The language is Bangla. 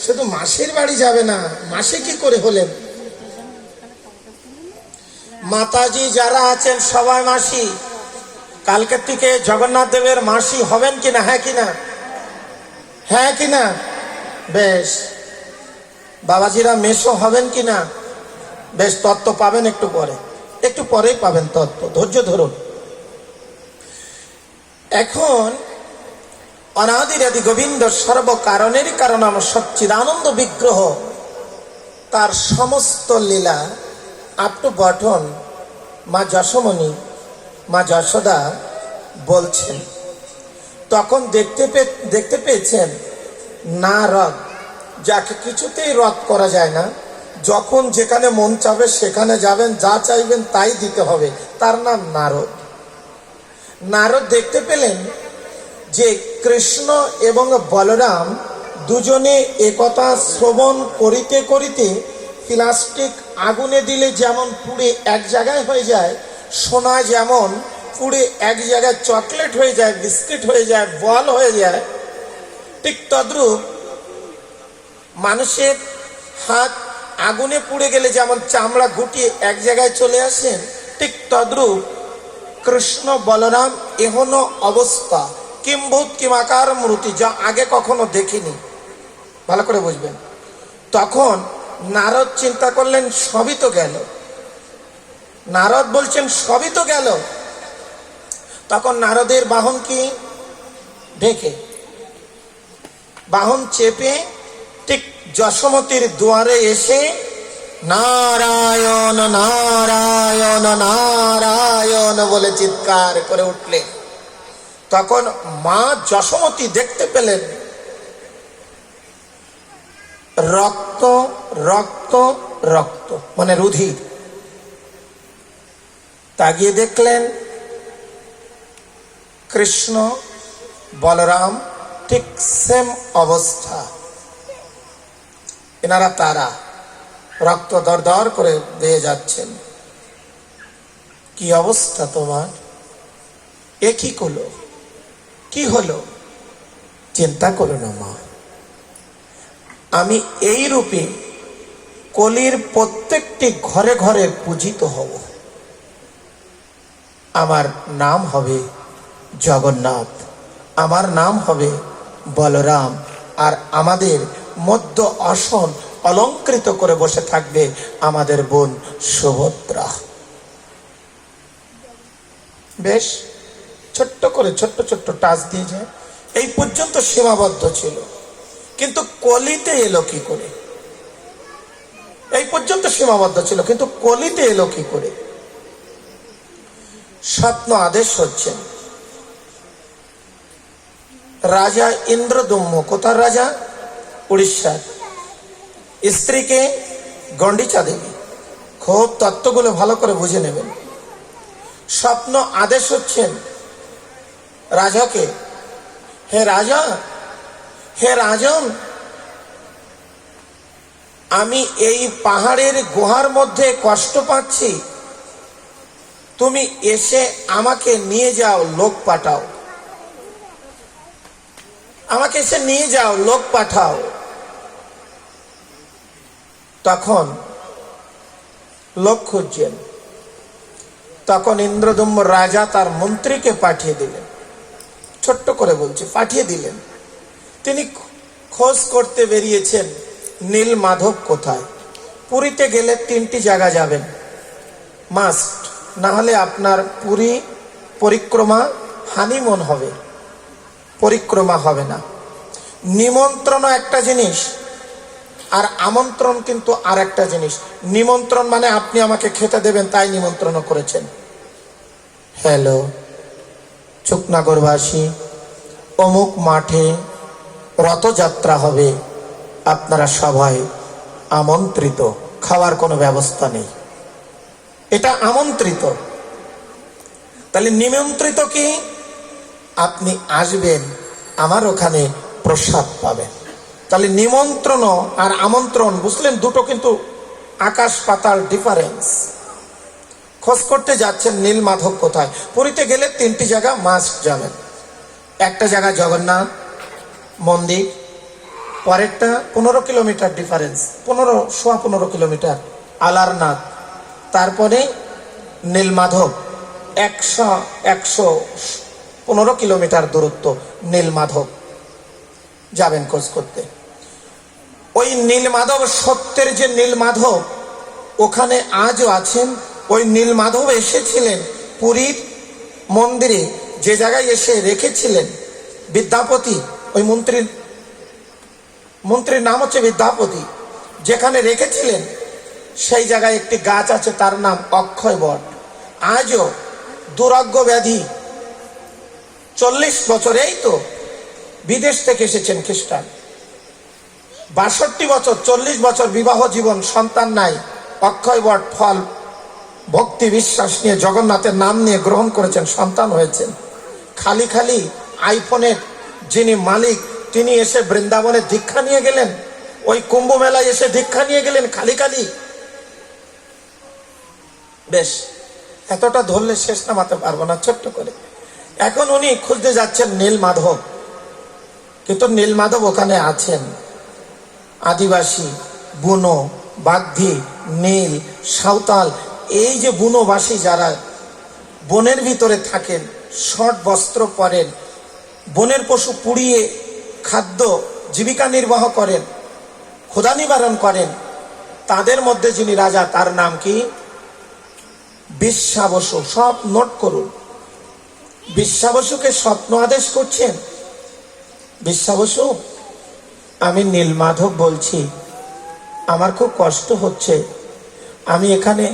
শুধু মাসির বাড়ি যাবে না, মাসি কি করে হলেন? মাতাজি যারা আছেন সবাই মাসি। কালকের থেকে জগন্নাথ দেবের মাসি হবেন কিনা? হ্যাঁ কিনা? হ্যাঁ কিনা? বেশ। বাবাজিরা মেসো হবেন কিনা? বেশ, তত্ত্ব পাবেন একটু পরে, একটু পরেই পাবেন তত্ত্ব, ধৈর্য ধরুন। এখন অনাদিরাদি গোবিন্দ সর্বকারণেরই কারণ আমার সচ্চিদানন্দ বিগ্রহ, তার সমস্ত লীলা আপ টু বটন মা যশোমণি, মা যশোদা বলছেন। তখন দেখতে পেয়েছেন নারদ, যাকে কিছুতেই রদ করা যায় না, যখন যেখানে মন চাবে সেখানে যাবেন, যা চাইবেন তাই দিতে হবে, তার নাম নারদ। নারদ দেখতে পেলেন যে কৃষ্ণ এবং বলরাম দুজনে একথা শ্রবণ করিতে করিতে প্লাস্টিক আগুনে দিলে যেমন পুড়ে এক জায়গায় হয়ে যায়, সোনা যেমন পুড়ে এক জায়গায় চকলেট হয়ে যায়, বিস্কিট হয়ে যায়, বল হয়ে যায়, ঠিক তদ্রূপ মানুষের হাত আগুনে পুড়ে গেলে যেমন চামড়া গুটিয়ে এক জায়গায় চলে আসেন, ঠিক তদ্রূপ কৃষ্ণ বলরাম এহনো অবস্থা, কিম্ভূত কিমাকার মূর্তি, যা আগে কখনো দেখিনি। ভালো করে বুঝবেন। তখন নারদ চিন্তা করলেন সবই তো গেল। নারদ বলছেন সবই তো গেল। তখন নারদের বাহন কি? ঢেকে বাহন চেপে ঠিক যশোমতির দুয়ারে এসে নারায়ণ নারায়ণ নারায়ণ বলে চিৎকার করে উঠলেন। তখন মা যশোমতি দেখতে পেলেন রক্ত রক্ত রক্ত, মানে রুধির। তাকিয়ে দেখলেন কৃষ্ণ বলরাম ঠিক সেম অবস্থা, এনারা তারা রক্ত দর দর করে বেয়ে যাচ্ছেন। কি অবস্থা তোমার? এ কি করলো? কি হলো? চিন্তা করো না মা, আমি এই রূপে কলির প্রত্যেকটি ঘরে ঘরে পূজিত হব। আমার নাম হবে জগন্নাথ, আমার নাম হবে বলরাম, আর আমাদের মধ্য আসন অলঙ্কৃত করে বসে থাকবে আমাদের বোন সুভদ্রা। বেশ ছোট্ট করে ছোট্ট ছোট্ট টাচ দিয়ে যায়, এই পর্যন্ত সীমাবদ্ধ ছিল, কিন্তু কলিতে এলো কি করে? এই পর্যন্ত সীমাবদ্ধ ছিল, কিন্তু কলিতে এলো কি করে? স্বপ্ন আদেশ হচ্ছেন রাজা ইন্দ্রদম্য, কোথার রাজা? উড়িষ্যার। স্ত্রীকে গন্ডিচা দেবী। খুব তত্ত্বগুলো ভালো করে বুঝে নেবেন। স্বপ্ন আদেশ হচ্ছেন রাজাকে, হে রাজা, হে রাজন, আমি এই পাহাড়ের গুহার মধ্যে কষ্ট পাচ্ছি, তুমি এসে আমাকে নিয়ে যাও, লোক পাঠাও, আমাকে এসে নিয়ে যাও, লোক পাঠাও। তখন লোক খুঁজছেন। তখন ইন্দ্রদম্য রাজা তার মন্ত্রীকে পাঠিয়ে দিলেন, ছোট্ট করে বলছে, পাঠিয়ে দিলেন। তিনি খোঁজ করতে বেরিয়েছেন নীল মাধব কোথায়। পুরীতে গেলে 3টি জায়গা যাবেন মাস্ট, না হলে আপনার পুরী পরিক্রমা হানিমুন হবে, পরিক্রমা হবে না। নিমন্ত্রণ একটা জিনিস, আর আমন্ত্রণ কিন্তু আর একটা জিনিস। নিমন্ত্রণ মানে আপনি আমাকে খেতে দেবেন তাই নিমন্ত্রণ করেছেন। হ্যালো চুকনাগরবাসী, অমুক মাঠে রথযাত্রা হবে, আপনারা সবাই আমন্ত্রিত, খাওয়ার কোনো ব্যবস্থা নেই, এটা আমন্ত্রিত। তাহলে নিমন্ত্রিত কি? আপনি আসবেন, আমার ওখানে প্রসাদ পাবেন। তাহলে নিমন্ত্রণ আর আমন্ত্রণ, বুঝলেন, দুটো কিন্তু আকাশ পাতাল ডিফারেন্স। খোঁজ করতে যাচ্ছেন নীল মাধব কোথায়। পুরীতে গেলে 3টি জায়গা মাস্ট যাবেন। একটা জায়গা জগন্নাথ মন্দির, পরেরটা 15 কিলোমিটার ডিফারেন্স, 15 কিলোমিটার আলারনাথ, তারপরে নীলমাধব 115 কিলোমিটার দূরত্ব নীলমাধব, যাবেন খোঁজ করতে। ওই নীলমাধব, সত্যের যে নীলমাধব ওখানে আজও আছেন। ওই নীলমাধব এসেছিলেন পুরীর মন্দিরে, যে জায়গায় এসে রেখেছিলেন বিদ্যাপতি, ওই মন্ত্রীর নাম হচ্ছে বিদ্যাপতি, যেখানে রেখেছিলেন সেই জায়গায় একটি গাছ আছে, তার নাম অক্ষয় বট। আজও দুরাগ্য ব্যাধি 40 বছর, এই তো বিদেশ থেকে এসেছেন খ্রিস্টান, 62 বছর, 40 বছর বিবাহ জীবন, সন্তান নাই। অক্ষয় বট ফল ভক্তি বিশ্বাস নিয়ে জগন্নাথের নাম নিয়ে গ্রহণ করেছেন, সন্তান হয়েছেন। খালি খালি আইফোনের যিনি মালিক তিনি এসে বৃন্দাবনে দীক্ষা নিয়ে গেলেন, ওই কুম্ভ মেলায় এসে দীক্ষা নিয়ে গেলেন খালি খালি। বেশ, এতটা ধরলে শেষ নামাতে পারবো না, ছোট্ট করে। এখন উনি খুঁজতে যাচ্ছেন নীলমাধব, কিন্তু নীলমাধব ওখানে আছেন। আদিবাসী, বুনো, বাগধি, নীল, সাঁওতাল, এই যে বুনোবাসী যারা বনের ভিতরে থাকেন, শর্ট বস্ত্র পরেন, বনের পশু পুড়িয়ে খাদ্য জীবিকা নির্বাহ করেন, ক্ষুধা নিবারণ করেন, তাদের মধ্যে যিনি রাজা তার নাম কি? বিশ্বাবসু। সব নোট করুন। বিশ্বাবসুকে স্বপ্ন আদেশ করছেন, বিশ্বাবসু আমি নীলমাধব বলছি, আমার খুব কষ্ট হচ্ছে, আমি এখানে